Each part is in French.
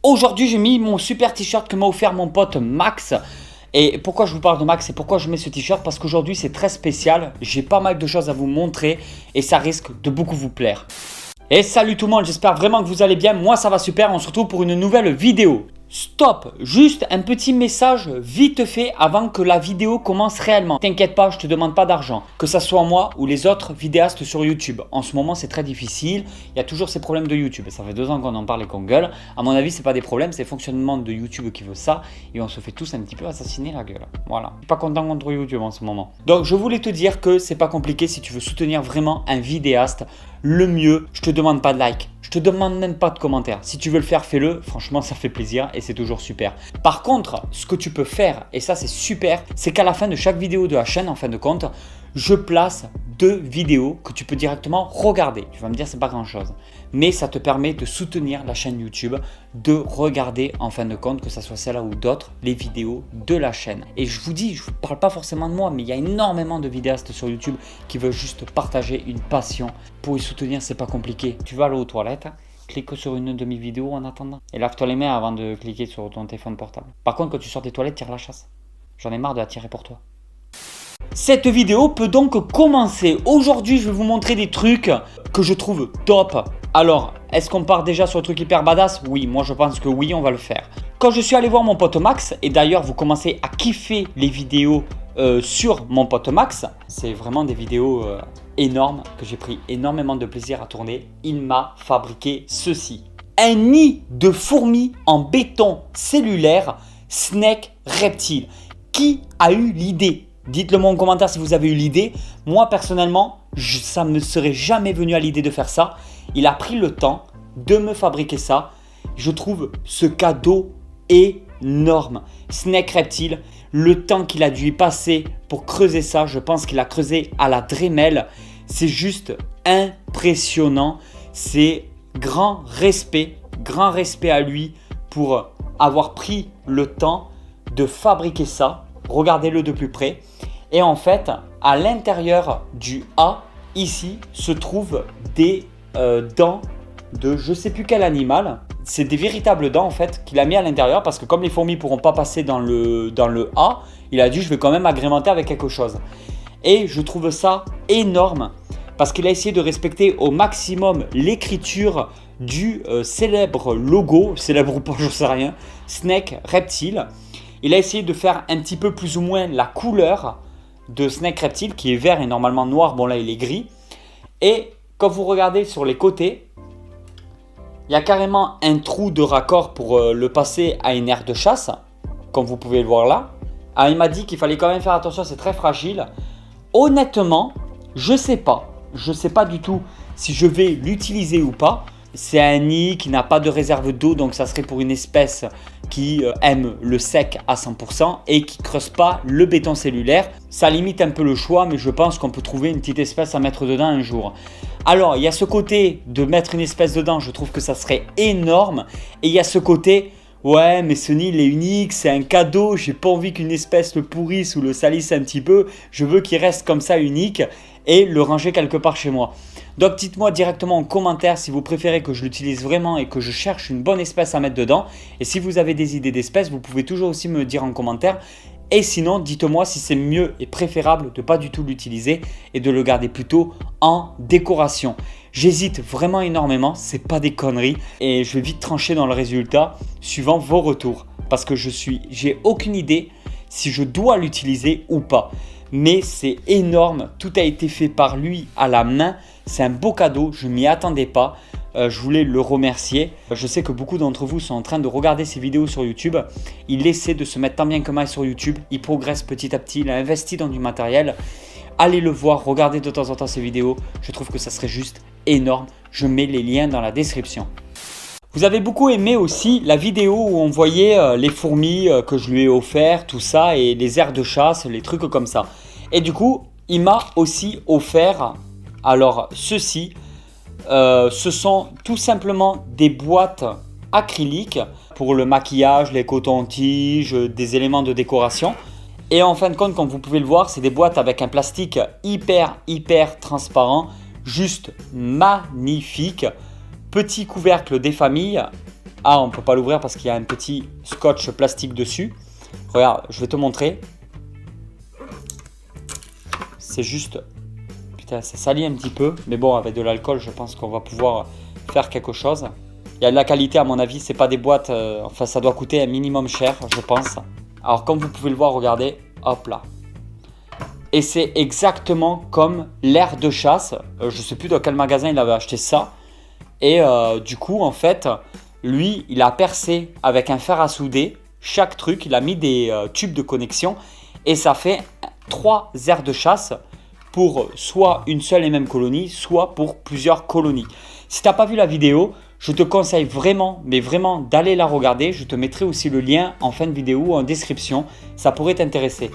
Aujourd'hui, j'ai mis mon super t-shirt que m'a offert mon pote Max. Et pourquoi je vous parle de Max et pourquoi je mets ce t-shirt? Parce qu'aujourd'hui, c'est très spécial. J'ai pas mal de choses à vous montrer et ça risque de beaucoup vous plaire. Et salut tout le monde, j'espère vraiment que vous allez bien. Moi, ça va super. On se retrouve pour une nouvelle vidéo. Stop, juste un petit message vite fait avant que la vidéo commence réellement. T'inquiète pas, je te demande pas d'argent. Que ça soit moi ou les autres vidéastes sur YouTube. En ce moment, c'est très difficile. Il y a toujours ces problèmes de YouTube. Ça fait 2 ans qu'on en parle et qu'on gueule. À mon avis, c'est pas des problèmes, c'est le fonctionnement de YouTube qui veut ça. Et on se fait tous un petit peu assassiner la gueule. Voilà. Je suis pas content contre YouTube en ce moment. Donc, je voulais te dire que c'est pas compliqué si tu veux soutenir vraiment un vidéaste. Le mieux, je te demande pas de like. Je te demande même pas de commentaires. Si tu veux le faire, fais-le. Franchement, ça fait plaisir et c'est toujours super. Par contre, ce que tu peux faire, et ça c'est super, c'est qu'à la fin de chaque vidéo de la chaîne, en fin de compte, je place 2 vidéos que tu peux directement regarder. Tu vas me dire, c'est pas grand-chose. Mais ça te permet de soutenir la chaîne YouTube, de regarder en fin de compte, que ce soit celle-là ou d'autres, les vidéos de la chaîne. Et je vous dis, je ne vous parle pas forcément de moi, mais il y a énormément de vidéastes sur YouTube qui veulent juste partager une passion. Pour y soutenir, c'est pas compliqué. Tu vas aller aux toilettes, clique sur une de mes vidéos en attendant. Et lave-toi les mains avant de cliquer sur ton téléphone portable. Par contre, quand tu sors des toilettes, tire la chasse. J'en ai marre de la tirer pour toi. Cette vidéo peut donc commencer. Aujourd'hui, je vais vous montrer des trucs que je trouve top. Alors, est-ce qu'on part déjà sur le truc hyper badass? Oui, moi je pense que oui, on va le faire. Quand je suis allé voir mon pote Max, et d'ailleurs vous commencez à kiffer les vidéos sur mon pote Max, c'est vraiment des vidéos énormes que j'ai pris énormément de plaisir à tourner. Il m'a fabriqué ceci. Un nid de fourmis en béton cellulaire Snake Reptile. Qui a eu l'idée? Dites-le moi en commentaire si vous avez eu l'idée. Moi personnellement, ça ne me serait jamais venu à l'idée de faire ça. Il a pris le temps de me fabriquer ça. Je trouve ce cadeau énorme. Snake Reptile, le temps qu'il a dû y passer pour creuser ça, je pense qu'il a creusé à la Dremel. C'est juste impressionnant. C'est grand respect à lui pour avoir pris le temps de fabriquer ça. Regardez-le de plus près. Et en fait, à l'intérieur du A, ici, se trouvent des dents de je ne sais plus quel animal. C'est des véritables dents en fait qu'il a mis à l'intérieur parce que comme les fourmis ne pourront pas passer dans le A, il a dit je vais quand même agrémenter avec quelque chose. Et je trouve ça énorme parce qu'il a essayé de respecter au maximum l'écriture du célèbre logo, célèbre ou pas, je ne sais rien, Snake Reptile. Il a essayé de faire un petit peu plus ou moins la couleur de Snake Reptile qui est vert et normalement noir. Bon là il est gris. Et quand vous regardez sur les côtés, il y a carrément un trou de raccord pour le passer à une aire de chasse. Comme vous pouvez le voir là. Ah, il m'a dit qu'il fallait quand même faire attention, c'est très fragile. Honnêtement, je sais pas du tout si je vais l'utiliser ou pas. C'est un nid qui n'a pas de réserve d'eau, donc ça serait pour une espèce qui aime le sec à 100% et qui ne creuse pas le béton cellulaire. Ça limite un peu le choix, mais je pense qu'on peut trouver une petite espèce à mettre dedans un jour. Alors, il y a ce côté de mettre une espèce dedans, je trouve que ça serait énorme. Et il y a ce côté, ouais, mais ce nid, il est unique, c'est un cadeau, j'ai pas envie qu'une espèce le pourrisse ou le salisse un petit peu. Je veux qu'il reste comme ça unique et le ranger quelque part chez moi. Donc dites-moi directement en commentaire si vous préférez que je l'utilise vraiment et que je cherche une bonne espèce à mettre dedans. Et si vous avez des idées d'espèces, vous pouvez toujours aussi me dire en commentaire. Et sinon, dites-moi si c'est mieux et préférable de ne pas du tout l'utiliser et de le garder plutôt en décoration. J'hésite vraiment énormément, c'est pas des conneries. Et je vais vite trancher dans le résultat suivant vos retours. Parce que j'ai aucune idée si je dois l'utiliser ou pas. Mais c'est énorme, tout a été fait par lui à la main. C'est un beau cadeau, je ne m'y attendais pas. Je voulais le remercier. Je sais que beaucoup d'entre vous sont en train de regarder ces vidéos sur YouTube. Il essaie de se mettre tant bien que mal sur YouTube. Il progresse petit à petit, il a investi dans du matériel. Allez le voir, regardez de temps en temps ces vidéos. Je trouve que ça serait juste énorme. Je mets les liens dans la description. Vous avez beaucoup aimé aussi la vidéo où on voyait les fourmis que je lui ai offert, tout ça, et les aires de chasse, les trucs comme ça. Et du coup, il m'a aussi offert, alors ceci, ce sont tout simplement des boîtes acryliques pour le maquillage, les cotons-tiges, des éléments de décoration. Et en fin de compte, comme vous pouvez le voir, c'est des boîtes avec un plastique hyper transparent, juste magnifique. Petit couvercle des familles Ah, on ne peut pas l'ouvrir parce qu'il y a un petit scotch plastique dessus. Regarde, je vais te montrer. C'est juste... Putain, ça salit un petit peu. Mais bon, avec de l'alcool, je pense qu'on va pouvoir faire quelque chose. Il y a de la qualité à mon avis. C'est pas des boîtes... enfin, ça doit coûter un minimum cher, je pense. Alors, comme vous pouvez le voir, regardez. Hop là. Et c'est exactement comme l'air de chasse. Je ne sais plus dans quel magasin il avait acheté ça. Et du coup, en fait, lui, il a percé avec un fer à souder chaque truc. Il a mis des tubes de connexion et ça fait 3 aires de chasse pour soit une seule et même colonie, soit pour plusieurs colonies. Si tu n'as pas vu la vidéo, je te conseille vraiment, mais vraiment d'aller la regarder. Je te mettrai aussi le lien en fin de vidéo ou en description. Ça pourrait t'intéresser.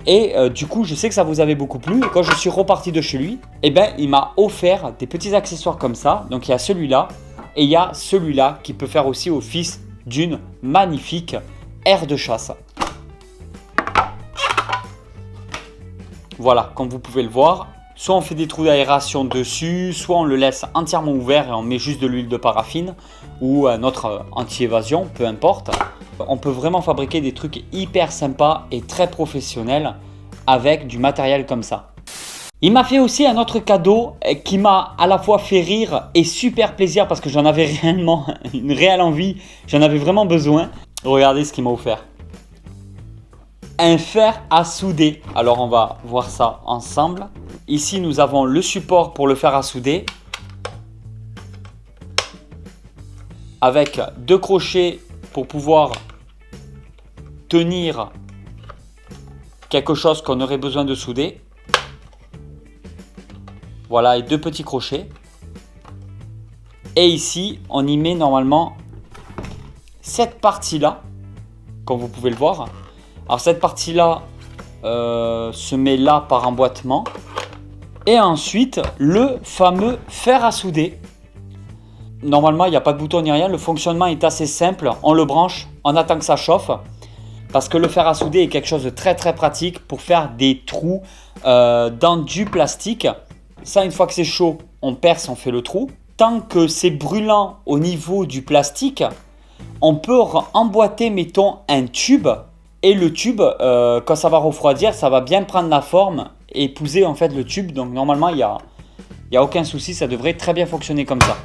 Et du coup, je sais que ça vous avait beaucoup plu. Et quand je suis reparti de chez lui, eh ben, il m'a offert des petits accessoires comme ça. Donc, il y a celui-là et il y a celui-là qui peut faire aussi office d'une magnifique aire de chasse. Voilà, comme vous pouvez le voir, soit on fait des trous d'aération dessus, soit on le laisse entièrement ouvert et on met juste de l'huile de paraffine ou un autre anti-évasion, peu importe. On peut vraiment fabriquer des trucs hyper sympas et très professionnels avec du matériel comme ça. Il m'a fait aussi un autre cadeau qui m'a à la fois fait rire et super plaisir parce que j'en avais réellement une réelle envie, j'en avais vraiment besoin. Regardez ce qu'il m'a offert. Un fer à souder. Alors on va voir ça ensemble. Ici nous avons le support pour le fer à souder avec 2 crochets pour pouvoir tenir quelque chose qu'on aurait besoin de souder. Voilà, et 2 petits crochets. Et ici, on y met normalement cette partie-là, comme vous pouvez le voir. Alors cette partie-là se met là par emboîtement. Et ensuite, le fameux fer à souder. Normalement, il n'y a pas de bouton ni rien. Le fonctionnement est assez simple. On le branche, on attend que ça chauffe. Parce que le fer à souder est quelque chose de très très pratique pour faire des trous dans du plastique. Ça, une fois que c'est chaud, on perce, on fait le trou. Tant que c'est brûlant au niveau du plastique, on peut emboîter, mettons, un tube. Et le tube, quand ça va refroidir, ça va bien prendre la forme et épouser en fait le tube. Donc normalement, il y a aucun souci, ça devrait très bien fonctionner comme ça.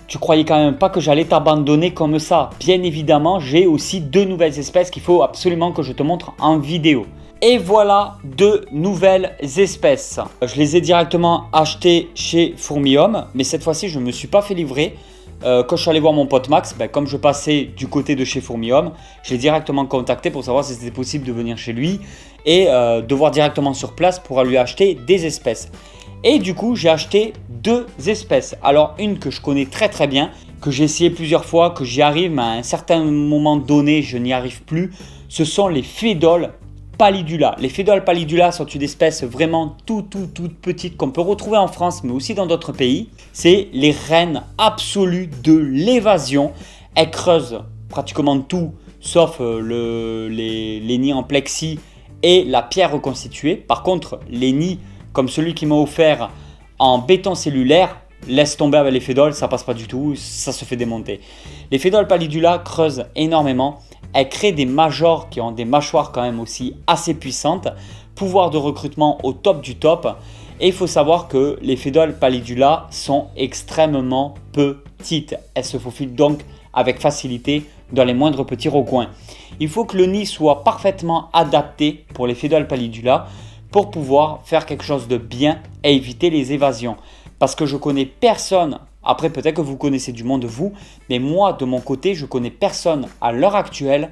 Tu croyais quand même pas que j'allais t'abandonner comme ça? Bien évidemment, j'ai aussi 2 nouvelles espèces qu'il faut absolument que je te montre en vidéo. Et voilà 2 nouvelles espèces. Je les ai directement achetées chez Fourmi-Homme, mais cette fois-ci, je ne me suis pas fait livrer. Quand je suis allé voir mon pote Max, comme je passais du côté de chez Fourmi-Homme, je l'ai directement contacté pour savoir si c'était possible de venir chez lui et de voir directement sur place pour lui acheter des espèces. Et du coup, j'ai acheté 2 espèces. Alors, une que je connais très très bien, que j'ai essayé plusieurs fois, que j'y arrive, mais à un certain moment donné, je n'y arrive plus. Ce sont les Phédoles pallidula. Les Phédoles pallidula sont une espèce vraiment toute petite qu'on peut retrouver en France, mais aussi dans d'autres pays. C'est les reines absolues de l'évasion. Elles creusent pratiquement tout, sauf les nids en plexi et la pierre reconstituée. Par contre, les nids comme celui qui m'a offert en béton cellulaire, laisse tomber avec les Phédoles, ça passe pas du tout, ça se fait démonter. Les Phédoles pallidula creusent énormément, elles créent des majors qui ont des mâchoires quand même aussi assez puissantes, pouvoir de recrutement au top du top. Et il faut savoir que les Phédoles pallidula sont extrêmement petites. Elles se faufilent donc avec facilité dans les moindres petits recoins. Il faut que le nid soit parfaitement adapté pour les Phédoles pallidula pour pouvoir faire quelque chose de bien et éviter les évasions. Parce que je connais personne, après peut-être que vous connaissez du monde vous, mais moi de mon côté, je connais personne à l'heure actuelle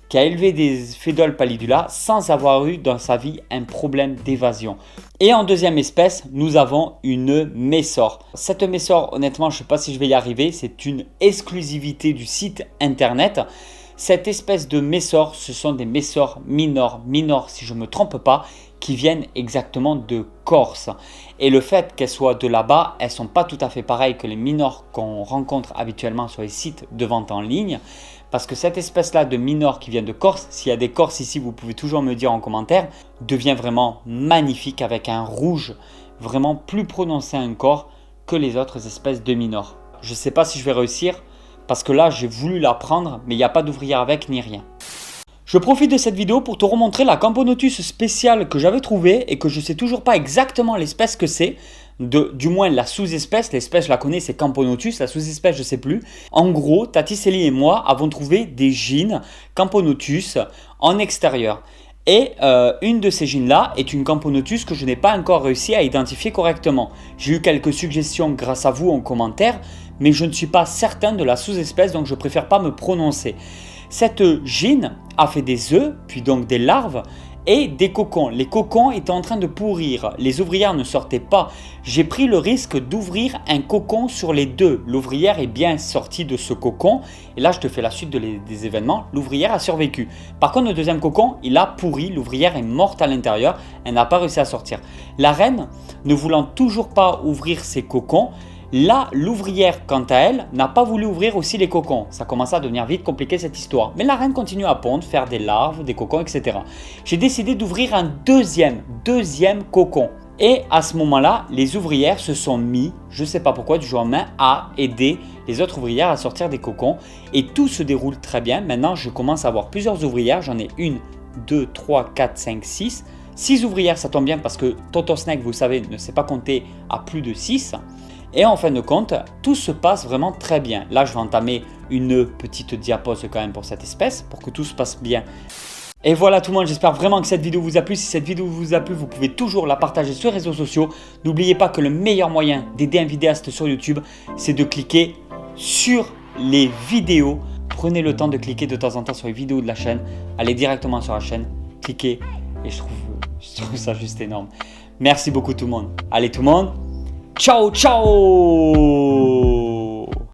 qui a élevé des Phédoles pallidula sans avoir eu dans sa vie un problème d'évasion. Et en deuxième espèce, nous avons une Messor. Cette Messor, honnêtement, je ne sais pas si je vais y arriver, c'est une exclusivité du site internet. Cette espèce de Messor, ce sont des Messor minors si je ne me trompe pas, qui viennent exactement de Corse. Et le fait qu'elles soient de là-bas, elles ne sont pas tout à fait pareilles que les minors qu'on rencontre habituellement sur les sites de vente en ligne. Parce que cette espèce-là de minors qui vient de Corse, s'il y a des Corses ici, vous pouvez toujours me dire en commentaire, devient vraiment magnifique avec un rouge vraiment plus prononcé encore que les autres espèces de minors. Je ne sais pas si je vais réussir parce que là j'ai voulu la prendre mais il n'y a pas d'ouvrière avec ni rien. Je profite de cette vidéo pour te remontrer la Camponotus spéciale que j'avais trouvée et que je ne sais toujours pas exactement l'espèce que c'est, du moins la sous-espèce. L'espèce je la connais, c'est Camponotus, la sous-espèce je ne sais plus. En gros, Tati Célie et moi avons trouvé des jeans Camponotus en extérieur. Et une de ces jeans là est une Camponotus que je n'ai pas encore réussi à identifier correctement. J'ai eu quelques suggestions grâce à vous en commentaire, mais je ne suis pas certain de la sous-espèce, donc je préfère pas me prononcer. Cette jean a fait des œufs, puis donc des larves et des cocons. Les cocons étaient en train de pourrir, les ouvrières ne sortaient pas. J'ai pris le risque d'ouvrir un cocon sur les deux. L'ouvrière est bien sortie de ce cocon et là je te fais la suite des événements. L'ouvrière a survécu. Par contre le deuxième cocon il a pourri, l'ouvrière est morte à l'intérieur, elle n'a pas réussi à sortir. La reine ne voulant toujours pas ouvrir ses cocons, là, l'ouvrière, quant à elle, n'a pas voulu ouvrir aussi les cocons. Ça commence à devenir vite compliqué cette histoire. Mais la reine continue à pondre, faire des larves, des cocons, etc. J'ai décidé d'ouvrir un deuxième cocon. Et à ce moment-là, les ouvrières se sont mis, je ne sais pas pourquoi, du jour au lendemain, à aider les autres ouvrières à sortir des cocons. Et tout se déroule très bien. Maintenant, je commence à avoir plusieurs ouvrières. J'en ai 1, 2, 3, 4, 5, 6. 6 ouvrières, ça tombe bien parce que Toto Snake, vous savez, ne sait pas compter à plus de 6. Et en fin de compte, tout se passe vraiment très bien. Là, je vais entamer une petite diapose quand même pour cette espèce, pour que tout se passe bien. Et voilà tout le monde, j'espère vraiment que cette vidéo vous a plu. Si cette vidéo vous a plu, vous pouvez toujours la partager sur les réseaux sociaux. N'oubliez pas que le meilleur moyen d'aider un vidéaste sur YouTube, c'est de cliquer sur les vidéos. Prenez le temps de cliquer de temps en temps sur les vidéos de la chaîne. Allez directement sur la chaîne, cliquez et je trouve ça juste énorme. Merci beaucoup tout le monde. Allez tout le monde. Ciao, ciao!